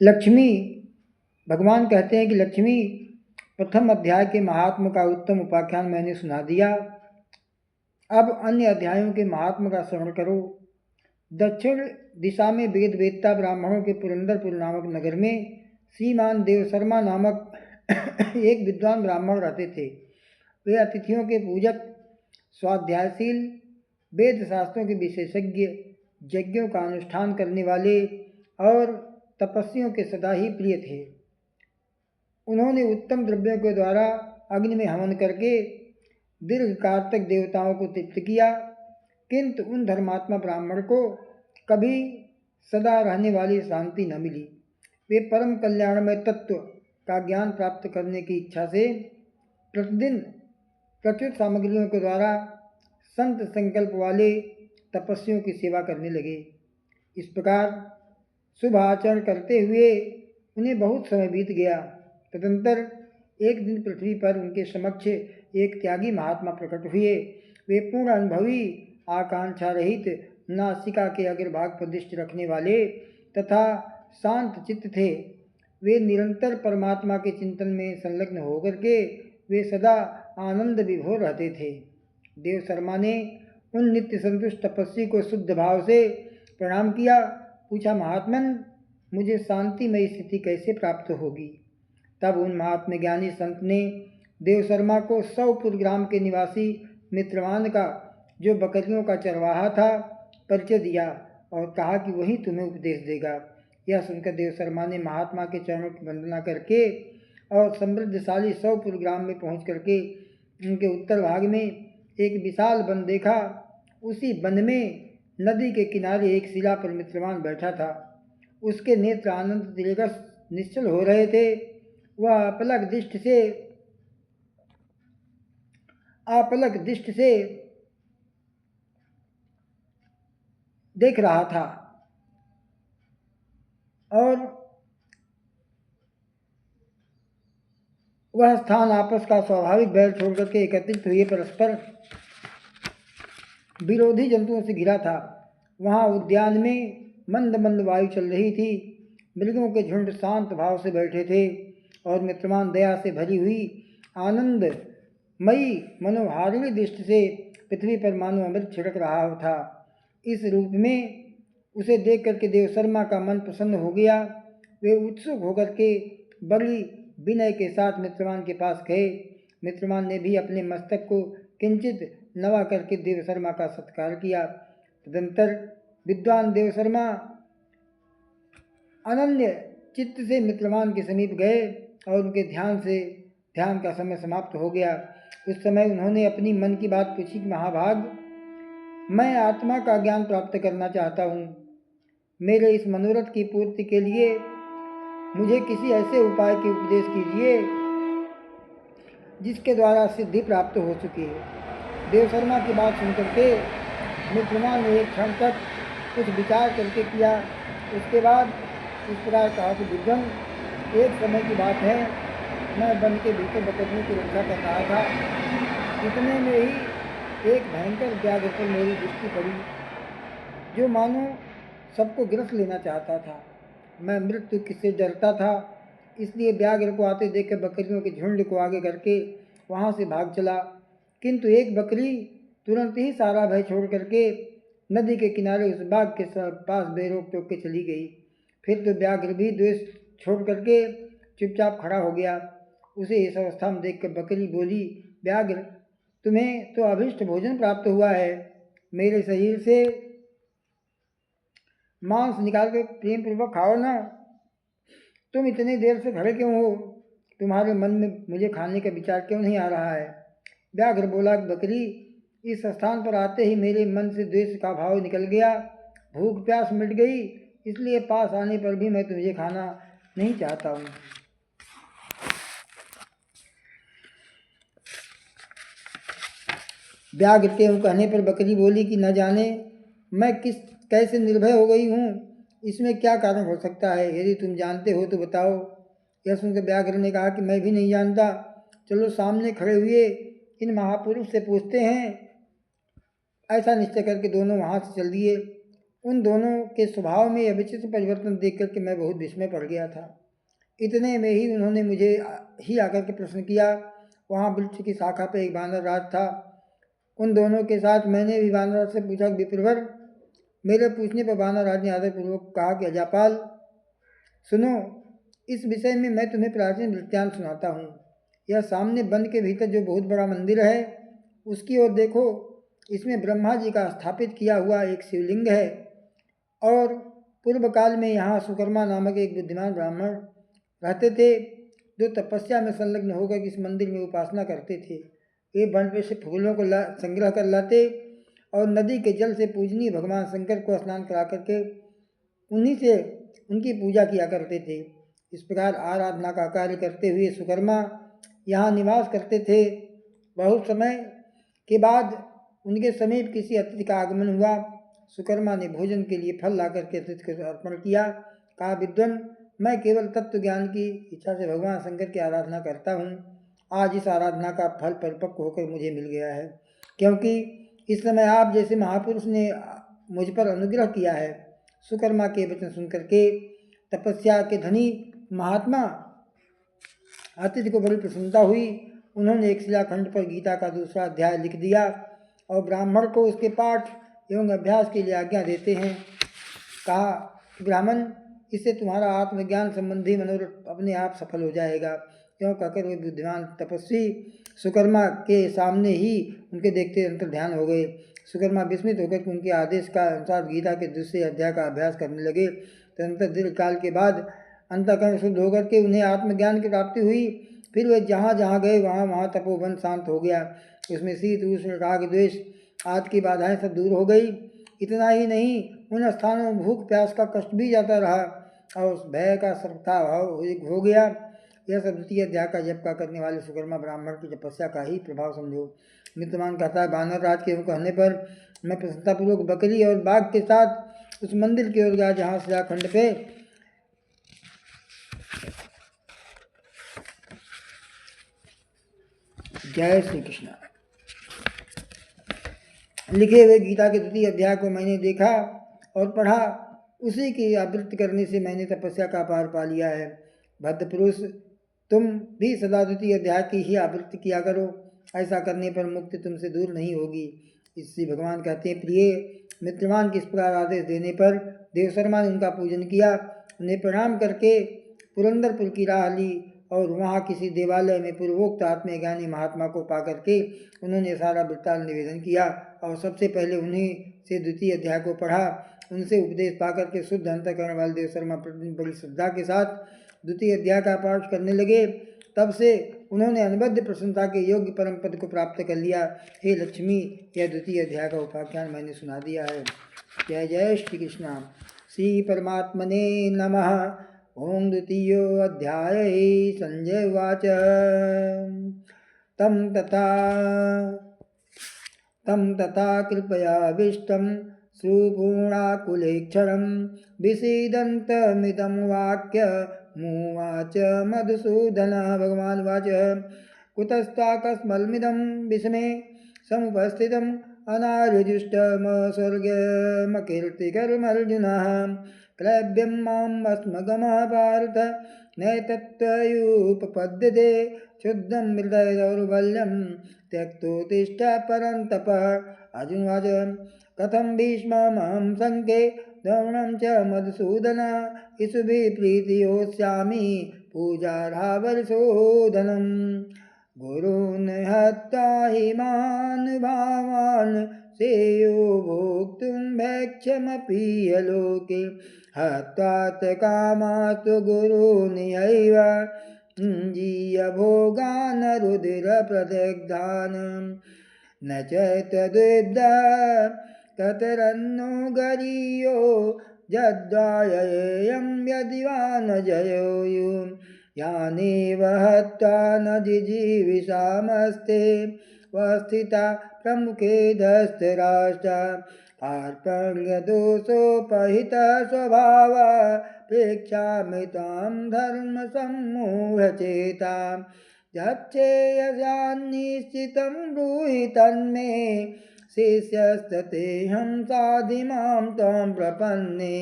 लक्ष्मी, भगवान कहते हैं कि लक्ष्मी, प्रथम अध्याय के महात्म का उत्तम उपाख्यान मैंने सुना दिया। अब अन्य अध्यायों के महात्म का श्रवण करो। दक्षिण दिशा में वेद वेदता ब्राह्मणों के पुरंदरपुर नामक नगर में श्रीमान देवशर्मा नामक एक विद्वान ब्राह्मण रहते थे। वे अतिथियों के पूजक, स्वाध्यायशील, वेद शास्त्रों के विशेषज्ञ, यज्ञों का अनुष्ठान करने वाले और तपस्वियों के सदा ही प्रिय थे। उन्होंने उत्तम द्रव्यों के द्वारा अग्नि में हवन करके दीर्घकाल तक देवताओं को तृप्त किया, किंतु उन धर्मात्मा ब्राह्मण को कभी सदा रहने वाली शांति न मिली। वे परम कल्याणमय तत्व का ज्ञान प्राप्त करने की इच्छा से प्रतिदिन प्रचुर सामग्रियों के द्वारा संत संकल्प वाले तपस्वियों की सेवा करने लगे। इस प्रकार शुभ आचरण करते हुए उन्हें बहुत समय बीत गया। तदंतर एक दिन पृथ्वी पर उनके समक्ष एक त्यागी महात्मा प्रकट हुए। वे पूर्ण अनुभवी, आकांक्षा रहित, नासिका के अग्रभाग पर दृष्टि रखने वाले तथा शांत चित्त थे। वे निरंतर परमात्मा के चिंतन में संलग्न होकर के वे सदा आनंद विभोर रहते थे। देवशर्मा ने उन नित्य संतुष्ट तपस्वी को शुद्ध भाव से प्रणाम किया। पूछा, महात्मन, मुझे शांतिमय स्थिति कैसे प्राप्त होगी? तब उन महात्मा ज्ञानी संत ने देवशर्मा को 100 ग्राम के निवासी मित्रवान का, जो बकरियों का चरवाहा था, परिचय दिया और कहा कि वही तुम्हें उपदेश देगा। यह सुनकर देवशर्मा ने महात्मा के चरणों की वंदना करके और समृद्धशाली 100 ग्राम में पहुँच करके उनके उत्तर भाग में एक विशाल वन देखा। उसी वन में नदी के किनारे एक शिला पर मित्रवान बैठा था। उसके नेत्र आनंद तिलकस निश्चल हो रहे थे। वह अपलक दृष्टि से देख रहा था और वह स्थान आपस का स्वाभाविक बैर छोड़ करके एकत्रित हुए परस्पर विरोधी जंतुओं से घिरा था। वहाँ उद्यान में मंद मंद वायु चल रही थी। मृगों के झुंड शांत भाव से बैठे थे और मित्रवान दया से भरी हुई आनंदमयी मनोहारिणी दृष्टि से पृथ्वी पर मानो अमृत छिड़क रहा था। इस रूप में उसे देख करके देवशर्मा का मन प्रसन्न हो गया। वे उत्सुक होकर के बड़ी विनय के साथ मित्रवान के पास गए। मित्रवान ने भी अपने मस्तक को किंचित नवा करके देवशर्मा का सत्कार किया। तदंतर विद्वान देवशर्मा अनन्य चित्त से मित्रवान के समीप गए और उनके ध्यान का समय समाप्त हो गया। उस समय उन्होंने अपनी मन की बात पूछी कि महाभाग, मैं आत्मा का ज्ञान प्राप्त करना चाहता हूँ। मेरे इस मनोरथ की पूर्ति के लिए मुझे किसी ऐसे उपाय के उपदेश कीजिए जिसके द्वारा सिद्धि प्राप्त हो चुकी है। देवशर्मा की बात सुनकर के मित्रवान ने एक क्षण तक कुछ विचार करके किया। उसके बाद इस प्रकार कहा कि विद्वान, एक समय की बात है, मैं वन के भीतर बकरियों की रक्षा कर रहा था। इतने में ही एक भयंकर व्याघ्र पर मेरी दृष्टि पड़ी, जो मानो सबको गिरफ्त लेना चाहता था। मैं मृत्यु से डरता था, इसलिए व्याघ्र को आते देखकर बकरियों के झुंड को आगे करके वहाँ से भाग चला। किंतु एक बकरी तुरंत ही सारा भय छोड़ करके नदी के किनारे उस बाघ के पास बेरोक टोक के चली गई। फिर तो व्याघ्र भी द्वेष छोड़ करके चुपचाप खड़ा हो गया। उसे इस अवस्था में देखकर बकरी बोली, व्याघ्र, तुम्हें तो अभिष्ट भोजन प्राप्त हुआ है। मेरे शरीर से मांस निकाल कर प्रेम पूर्वक खाओ ना। तुम इतनी देर से खड़े क्यों हो? तुम्हारे मन में मुझे खाने का विचार क्यों नहीं आ रहा है? व्याघ्र बोला, बकरी, इस स्थान पर आते ही मेरे मन से द्वेष का भाव निकल गया। भूख प्यास मिट गई, इसलिए पास आने पर भी मैं तुझे खाना नहीं चाहता हूँ। व्याघ्र के कहने पर बकरी बोली कि न जाने मैं कैसे निर्भय हो गई हूँ, इसमें क्या कारण हो सकता है? यदि तुम जानते हो तो बताओ। यह सुनकर व्याघ्र ने कहा कि मैं भी नहीं जानता। चलो सामने खड़े हुए इन महापुरुष से पूछते हैं। ऐसा निश्चय करके दोनों वहाँ से चल दिए। उन दोनों के स्वभाव में यह विचित्र परिवर्तन देख करके मैं बहुत विस्मय पड़ गया था। इतने में ही उन्होंने मुझे ही आकर के प्रश्न किया। वहाँ वृक्ष की शाखा पर एक वानर राज था। उन दोनों के साथ मैंने भी वानर राज से पूछा, विप्रवर। मेरे पूछने पर वानर राज ने आदरपूर्वक कहा कि अजापाल सुनो, इस विषय में मैं तुम्हें प्राचीन वृत्तांत सुनाता हूँ। यह सामने वन के भीतर जो बहुत बड़ा मंदिर है उसकी ओर देखो। इसमें ब्रह्मा जी का स्थापित किया हुआ एक शिवलिंग है और पूर्व काल में यहाँ सुकर्मा नामक एक बुद्धिमान ब्राह्मण रहते थे जो तपस्या में संलग्न होकर इस मंदिर में उपासना करते थे। वे वन में से फूलों को संग्रह कर लाते और नदी के जल से पूजनीय भगवान शंकर को स्नान करा करके उन्हीं से उनकी पूजा किया करते थे। इस प्रकार आराधना का कार्य करते हुए सुकर्मा यहाँ निवास करते थे। बहुत समय के बाद उनके समीप किसी अतिथि का आगमन हुआ। सुकर्मा ने भोजन के लिए फल ला करके अतिथि को अर्पण किया। कहा, विद्वान, मैं केवल तत्व ज्ञान की इच्छा से भगवान शंकर की आराधना करता हूँ। आज इस आराधना का फल परिपक्व होकर मुझे मिल गया है, क्योंकि इस समय आप जैसे महापुरुष ने मुझ पर अनुग्रह किया है। सुकर्मा के वचन सुनकर के तपस्या के धनी महात्मा अतिथि को बड़ी प्रसन्नता हुई। उन्होंने एक शिलाखंड पर गीता का दूसरा अध्याय लिख दिया और ब्राह्मण को उसके पाठ एवं अभ्यास के लिए आज्ञा देते हैं। कहा, ब्राह्मण, इससे तुम्हारा आत्मज्ञान संबंधी मनोरथ अपने आप सफल हो जाएगा। क्यों कहकर वे बुद्धिमान तपस्वी सुकर्मा के सामने ही उनके देखते अंतर ध्यान हो गए। सुकर्मा विस्मित होकर उनके आदेश का अनुसार गीता के दूसरे अध्याय का अभ्यास करने लगे। तदनंतर दीर्घ काल के बाद अंतःकरण शुद्ध होकर के उन्हें आत्मज्ञान की प्राप्ति हुई। फिर वे जहाँ जहाँ गए वहाँ तपोवन शांत हो गया। उसमें शीत उष्ण राग द्वेष आदि की बाधाएं सब दूर हो गई। इतना ही नहीं, उन स्थानों में भूख प्यास का कष्ट भी जाता रहा और उस भय का सर्वथा भाव हो गया। यह सब द्वितीय अध्याय का जप का करने वाले सुकर्मा ब्राह्मण की तपस्या का ही प्रभाव समझो। मित्रमान कहता है, वानर राज के कहने पर मैं प्रसन्नतापूर्वक बकरी और बाघ के साथ उस मंदिर की ओर गया जहाँ शिलाखंड पे जय श्री कृष्ण लिखे हुए गीता के द्वितीय अध्याय को मैंने देखा और पढ़ा। उसी की आवृत्ति करने से मैंने तपस्या का पार पा लिया है। भद्र पुरुष, तुम भी सदा द्वितीय अध्याय की ही आवृत्ति किया करो। ऐसा करने पर मुक्ति तुमसे दूर नहीं होगी। इससे भगवान कहते हैं, प्रिय मित्रमान के इस प्रकार आदेश देने पर देवशर्मा ने उनका पूजन किया। उन्हें प्रणाम करके पुरंदरपुर की राह ली और वहाँ किसी देवालय में पूर्वोक्त आत्मज्ञानी महात्मा को पा करके उन्होंने सारा वृत्तांत निवेदन किया और सबसे पहले उन्हीं से द्वितीय अध्याय को पढ़ा। उनसे उपदेश पा करके शुद्ध अंतःकरण वाले देवशर्मा बड़ी श्रद्धा के साथ द्वितीय अध्याय का पाठ करने लगे। तब से उन्होंने अनबद्ध प्रसन्नता के योग्य परम पद को प्राप्त कर लिया। हे लक्ष्मी, यह द्वितीय अध्याय का उपाख्यान मैंने सुना दिया है। जय जय श्री कृष्ण। श्री परमात्मने नमः। ओम द्वितीयोऽध्याय। संजय उवाच। तं तथा कृपयाविष्टं सुपूर्णाकुलेक्षणं विषीदन्तमिदं वाक्यमुवाच मधुसूदनः। भगवान् उवाच, कुतस्ताकस्मलमिदं विषमे समुपस्थितम् अनार्यजुष्टमस्वर्गमकीर्तिकरमर्जुनः। क्लैब्यं माम् अस्मगमः पार्थ नैतत्त्वयुपपद्यते। शुद्धं हृदय दौर्बल्यं त्यक्तोत्तिष्ठ परन्तप। अर्जुन उवाच, कथं भीष्ममहं शङ्के द्रोणं च मधुसूदन। इषुभिः प्रीतियोत्स्यामि पूजार्हावरिशोधनम्। गुरून् हत्वा हि महानुभावान् श्रेयो भोक्तुं भैक्षमपि लोके। हत्वात् कामास्तु गुरूनिहैव जीय भोगान् रुधिरप्रदग्धान्। न चैतद्विद्या कतरन्नो गरीयो यद्वायेयं यदि वा न जयो। यानेव हत्वा न जिजीविषामस्ते वस्थिता प्रमुखे धस्तराष्ट्र। कार्पण्यदोषोपहितः स्वभाव प्रेक्षामि त्वां धर्मसम्मूढचेतां। यच्छेयसान्निश्चितं ब्रूहि तन्मे शिष्यस्ततेऽहं साधिमां त्वां प्रपन्ने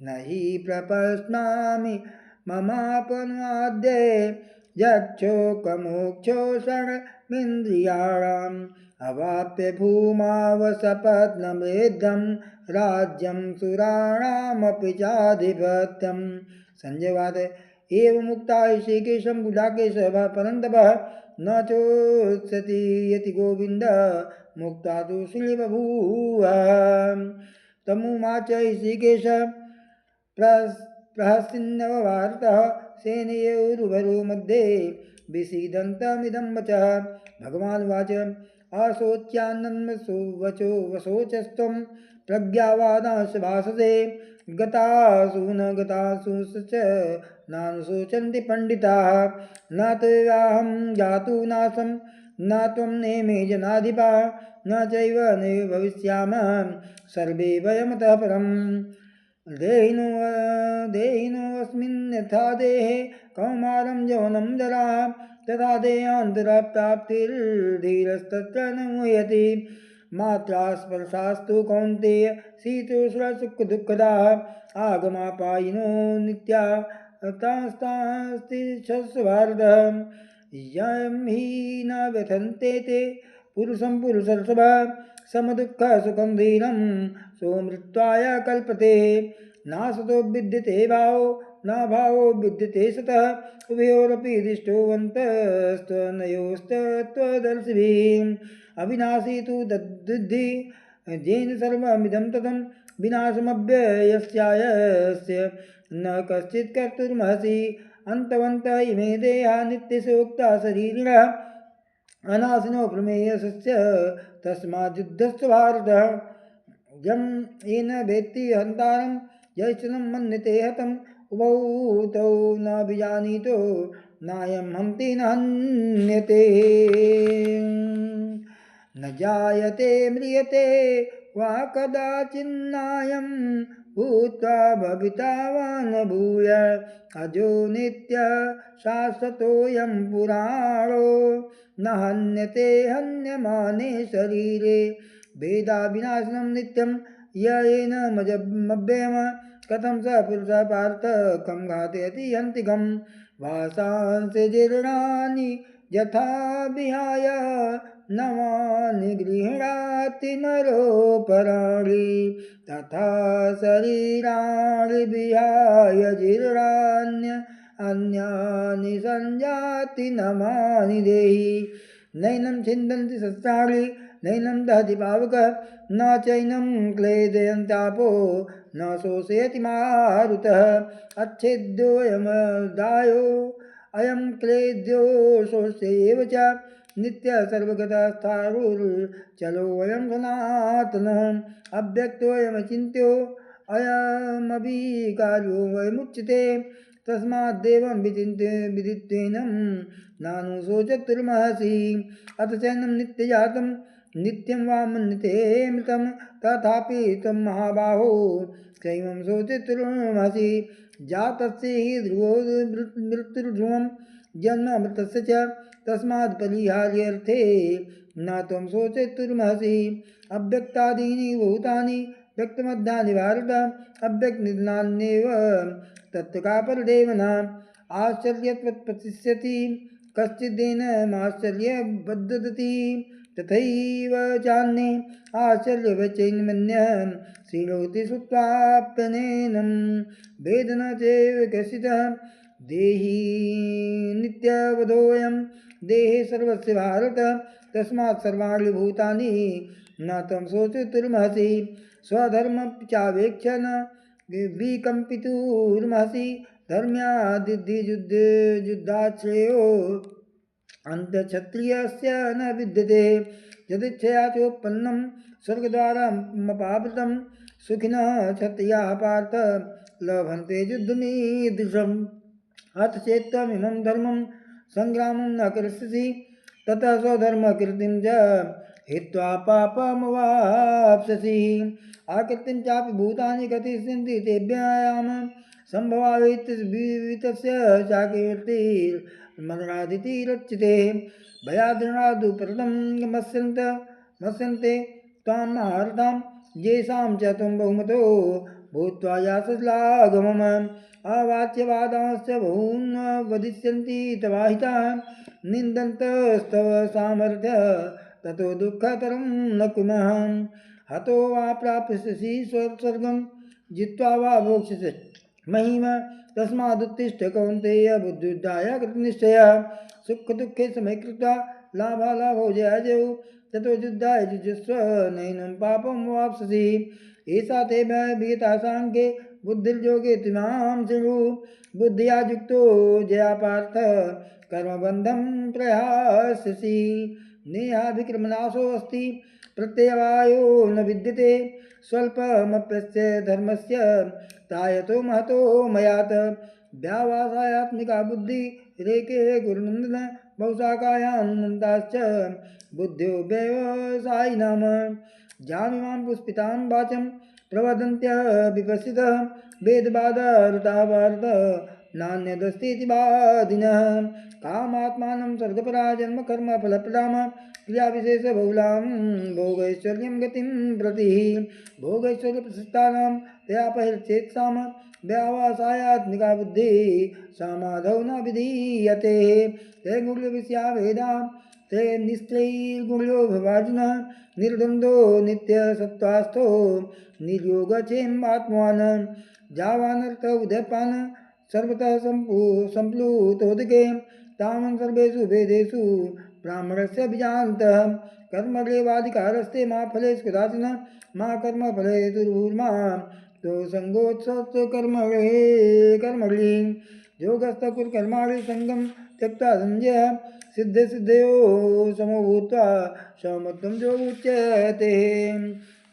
न हि प्रपश्नामि ममापनुवाद्ये यक्षोकमोक्षो षण्मिन्द्रियाणाम् अवाप्य भूमावसपत्नमृद्धं राज्यं सुराणामपि चाधिपत्यं। संजयवाद एवं मुक्ता ऋषिकेशं गुडाकेश परन्तपः न चोत्सति यति गोविन्द मुक्ता तु श्रीबभूव। तमुवाच ऋषिकेश प्रहसिन्नववार्तः सेनयोरुभयोः मध्ये विसीदन्तमिदं वचः। भगवान् उवाच अशोच्यानन्वसो वचो वशोचस्त्वं प्रज्ञावादांश भाषसे गतासु न गतासु च नानुशोचन्ति पण्डिताः न त्वयाहं जातु नासं न त्वं नेमे जनाधिपाः न चैव नैव भविष्यामः सर्वे वयमतः परम्। देहिनोऽस्मिन् यथा देहे कौमारं यौवनं जरा तथा देहान्तरप्राप्तिर्धीरस्तत्र न मुह्यते। मात्रा स्पर्शास्तु कौन्तेय शीतोष्णसुखदुःखदाः आगमापायिनो नित्या तास्तास्तिष्ठस्व भारत। यं हि न व्यथन्ते ते पुरुषं पुरुषर्षभ समदुःखसुखं धीरं सोमृत्वाय कल्पते। नासतो विद्यते भावो न भावो विद्यते सतः उभयोरपि दृष्टोऽन्तस्तनयोस्तत्त्वदर्शिभिः। अविनाशी तु तद्विद्धि येन सर्वमिदं ततं विनाशमव्ययस्यायस्य न कश्चित् कर्तुमर्हसि। अन्तवन्तः इमे देहा नित्यसोक्ता शरीरिणः अनाशिनो प्रमेयस्य तस्माद्युद्धस्य भारत। यं येन वेत्ति हन्तारं यैश्चनं मन्यते हतम् उभौ तौ न विजानीतो नायं हन्ति न हन्यते। न जायते म्रियते वा कदाचिन्नायं भूत्वा भविता वा न भूय अजो नित्यः शाश्वतोऽयं पुराणो न हन्यते हन्यमाने शरीरे। वेदाविनाशनं नित्यं येन मव्ययम् कथं स पुरुषः पार्थ कं घातयति हन्तिकं। वासांसि जीर्णानि यथा विहाय नवानि गृह्णाति नरोपराणि तथा शरीराणि विहाय जीर्णान्य अन्यानि संयाति नमानि देहि। नैनं छिन्दन्ति शस्त्राणि नैनं दहति पावकः न चैनं क्लेदयन्त्यापो न शोषयति मारुतः। अच्छेद्योऽयमदायो अयं क्लेद्यो शोष्यैव च नित्यः सर्वगतस्थाणुर्चलोऽयं सनातनः। अव्यक्तोऽयमचिन्त्यो अयमविकार्यो वयमुच्यते तस्माद्देवं विदित्वेनं नानुशोचतुर्महसि। अथ चैनं नित्यजातं नित्यं वा मन्यते मृतं तथापि त्वं महाबाहो कैवं शोचितुर्महसि। जातस्य हि ध्रुवो मृत्युर्ध्रुवं जन्मामृतस्य च तस्मात् परिहार्यर्थे न त्वं शोचितुर्महसि। अव्यक्तादीनि भूतानि व्यक्तमध्यानि भारत अव्यक्तनिधनान्येव तत्त्वका परदेवना। आश्चर्यत्वत्प्रतिष्यति कश्चिदेनमाश्चर्यवदति तथैव चान्ये आश्चर्यवचैन्मन्यः श्रीणोति श्रुत्वाप्यनेनं वेदन चैव कश्चितः। देहि नित्यवधोऽयं देहे सर्वस्य भारत तस्मात् सर्वाणि भूतानि न त्वं शोचितुर्महसि। स्वधर्मं चावेक्ष्य न विकम्पितुर्महसि धर्म्यादियुद्धाश्रयो अन्तक्षत्रियस्य न विद्यते। यदिच्छया चोत्पन्नं स्वर्गद्वारमपावृतं सुखिनः क्षत्रियाः पार्थ लभन्ते युद्धमीदृशम्। अथ चेत् त्वमिमं धर्मं सङ्ग्रामं न करिष्यसि ततः स्वधर्मकीर्तिं च हित्वा पापमवाप्स्यसि। आकृतिं चापि भूतानि कथयिष्यन्ति तेभ्यां सम्भवावितस्य चाकीर्तिर्मरणादिति रच्यते। भयाद्रणादुपरतं मत्स्यन्ते तां महारथां येषां च त्वं बहुमतो भूत्वा यासश्लाघवम् अवाच्यवादांश्च बहून् वदिष्यन्ति तवाहिताः निन्दन्तस्तव सामर्थ्य ततो दुःखतरं न कुमः हतो वा प्राप्स्यसि स्वर्गं जित्वा वा भोक्ष्यसि महिमा तस्मादुत्तिष्ठ कौन्तेय बुद्धियुद्धाय कृतनिश्चयः सुखदुःखे समय कृत्वा लाभालाभौ जयाजयौ ततो युद्धाय युज्यस्व नैनं पापं वाप्स्यसि एषा ते विहिता साङ्ख्ये बुद्धिर्योगे त्विमां शृणु बुद्धिया युक्तो जया पार्थ कर्मबन्धं प्रयास्यसि नेहाभिक्रमनाशोऽस्ति प्रत्यवायो न विद्यते स्वल्पमप्यस्य धर्मस्य तायतो महतो मयात् व्यावासायात्मिका बुद्धि रेके गुरुनन्दन बहुशाखायान्ताश्च बुद्ध्यो व्यवसायिनाम जामिमां पुष्पितां वाचं प्रवदन्त्य विपश्चितः वेदवादरुता भारत नान्यदस्तीति वादिनः कामात्मानं स्वर्गपरा जन्म कर्म फलप्रदाम क्रियाविशेषबहुलां भोगैश्वर्यं गतिं प्रति भोगैश्वर्यप्रशस्तानां तयापहृच्छेत्सां व्यावासायात्मिका बुद्धिः समाधौ न विधीयते ते गुरुविषया वेदां ते निश्चैर्गुण्यो भवार्जुनः निर्द्वन्द्वो नित्यसत्त्वास्थो निर्योगक्षेमात्मवान् जावानर्थ उदयपान सर्वतः सम्प्लुतोदके तावन् सर्वेषु वेदेषु ब्राह्मणस्य बीजान्तः कर्मण्येवाधिकारस्ते मा फलेषु कदाचन मा कर्मफले दुर्भूर्मा तो सङ्गोत्सव कर्मणि योगस्थ कुरु कर्माणि सङ्गं त्यक्त्वा संजयः सिद्धे सिद्धयोः समो भूत्वा समत्वं योगुच्यते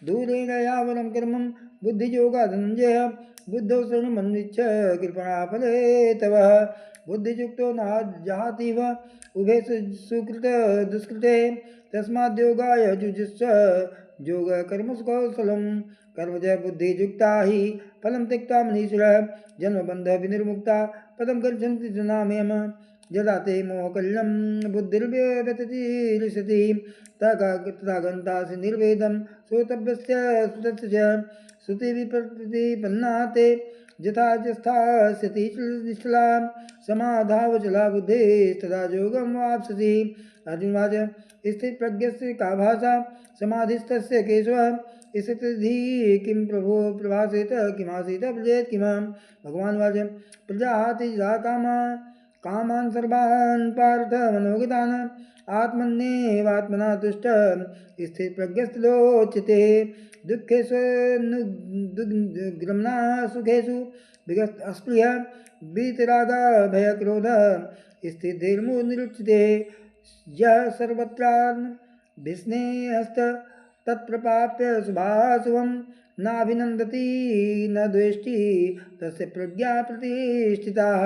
दूरेण यावनं कर्मं बुद्धियोगाधनञ्जयः बुद्धौ शरणमन्विच्छ कृपणाफले तव बुद्धियुक्तो न जहातीव उभे सुकृत दुष्कृते तस्माद्योगाय युजुष्व योगकर्मसु कौशलं कर्मज बुद्धियुक्ता हि फलं त्यक्त्वा मनीषिणः जन्मबन्धविनिर्मुक्ता पदं गच्छन्ति जनामयम् यदा ते मोहकल्यं बुद्धिर्व्यतिरिषति तथा गन्तासि निर्वेदं श्रोतव्यस्य श्रुतस्य च श्रुतिविप्रतिपन्ना ते यथा स्थास्यति निश्चला समाधावचला बुद्धिस्तदा योगं वाप्स्यसि अर्जुनवाच स्थितप्रज्ञस्य का भाषा समाधिस्तस्य केशव स्थितिः किं प्रभो प्रभासेत किमासीत व्रजेत् किमां भगवान् वाच प्रजाहाति कामा कामान् सर्वान् पार्थ मनोगतान् आत्मन्येवात्मना तुष्ट स्थितप्रज्ञस्तलोच्यते दुःखेषु ग्रमणा सुखेषु विगत अस्पृह वीतराग भयक्रोध स्थितिर्मुनिरुच्यते यः सर्वत्रान् विस्नेहस्त तत्प्रपाप्य शुभाशुभं नाभिनन्दति न द्वेष्टि तस्य प्रज्ञा प्रतिष्ठिताः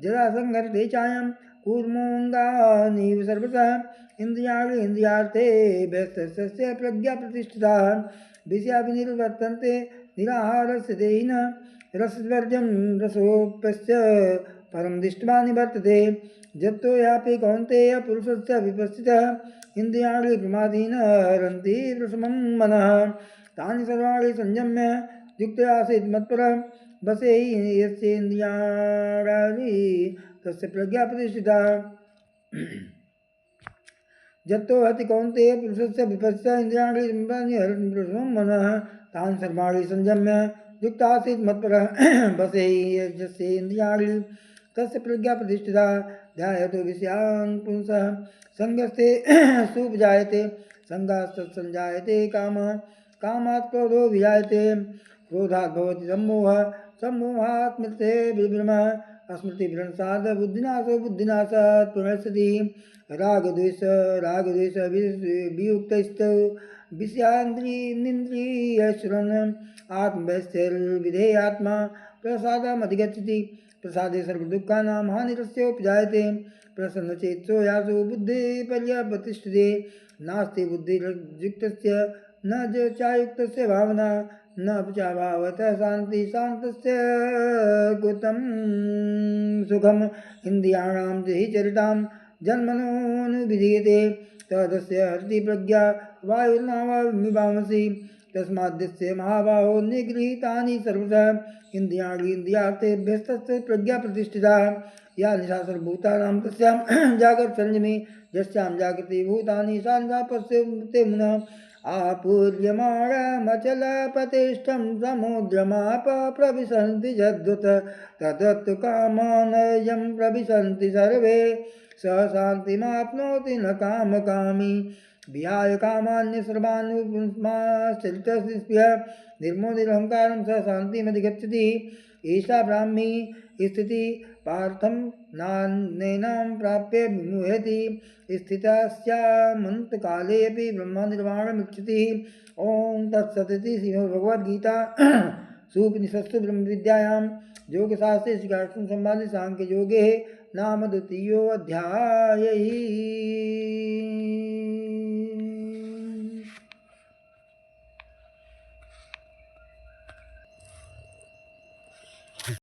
जरा संघर्षे चायं कूर्मोऽङ्गानीव सर्वतः इन्द्रियाणि इन्द्रियार्थे व्यस्तस्य प्रज्ञा प्रतिष्ठिता विषयाभिनिर्वर्तन्ते निराहारस्य देहिनः रसवर्जं रसोऽप्यस्य परं दृष्ट्वा निवर्तते जत्तो यापि कौन्तेय पुरुषस्य विपस्थितः इन्द्रियाणि प्रमादीनः हरन्ति प्रशमं मनः तानि सर्वाणि संयम्य युक्त आसीत् मत्परः बसे यस्येन्द्रियाणि तस्य प्रज्ञा प्रतिष्ठिता जत्तो हति कौन्तेय पुरुषस्य विपस्थितः इन्द्रियाणि हरन्ति प्रशमं मनः तानि सर्वाणि संयम्य युक्त आसीत् मत्परः बसे यस्येन्द्रियाणि तस्य प्रज्ञा प्रतिष्ठिता ध्यायतो विषयान् पुंसः संगस्ते सुपजायते संगास्तत्सञ्जायते कामः कामात् क्रोधो विजायते क्रोधात् भवति सम्मोहः सम्मोहात् स्मृते विभ्रमः स्मृतिभ्रंशात् बुद्धिनाशो बुद्धिनाशात् प्रणश्यति रागद्वेष वियुक्तस्तौ विषयान्द्रियश्रवणम् आत्मवैश्चर्यविधेयात्मा प्रसादमधिगच्छति प्रसादे सर्वदुःखानां हानिरस्योपजायते प्रसन्नचेतसो यासु बुद्धिपर्यप्रतिष्ठते नास्ति बुद्धिर्युक्तस्य न चायुक्तस्य भावना न चाभावतः शान्ति शान्तस्य कुतं सुखम् इन्द्रियाणां हि चरितां जन्मनोऽनुविधीयते तदस्य हरति प्रज्ञा वायुर्नावामिवांसि तस्माद्यस्य महाबाहो निगृहीतानि सर्वतः इन्द्रियार्थेभ्यस्तस्य प्रज्ञा प्रतिष्ठिता या निशा सर्वभूतानां तस्यां जागृत संयमे यस्यां जागृति भूतानि सा निशा पश्यते मुनः आपूर्यमाणमचलप्रतिष्ठं समुद्रमाप प्रविशन्ति यद्वत् तदत् कामानयं प्रविशन्ति सर्वे स शान्तिमाप्नोति न कामकामी विहाय कामान्य सर्वानुस्माश्चरितस्य निर्मोदिरहंकारं स शान्तिमधिगच्छति एषा ब्राह्मी स्थिति पार्थं नैनां प्राप्य विमुह्यति स्थितस्यामन्तकालेऽपि ब्रह्मनिर्वाणमिच्छति। ॐ तत्सदिति श्रीमद्भगवद्गीता सूपनिषत्सु ब्रह्मविद्यायां योगशास्त्रे श्रीकृष्णसंवादे सांख्ययोगे नाम द्वितीयोऽध्यायः।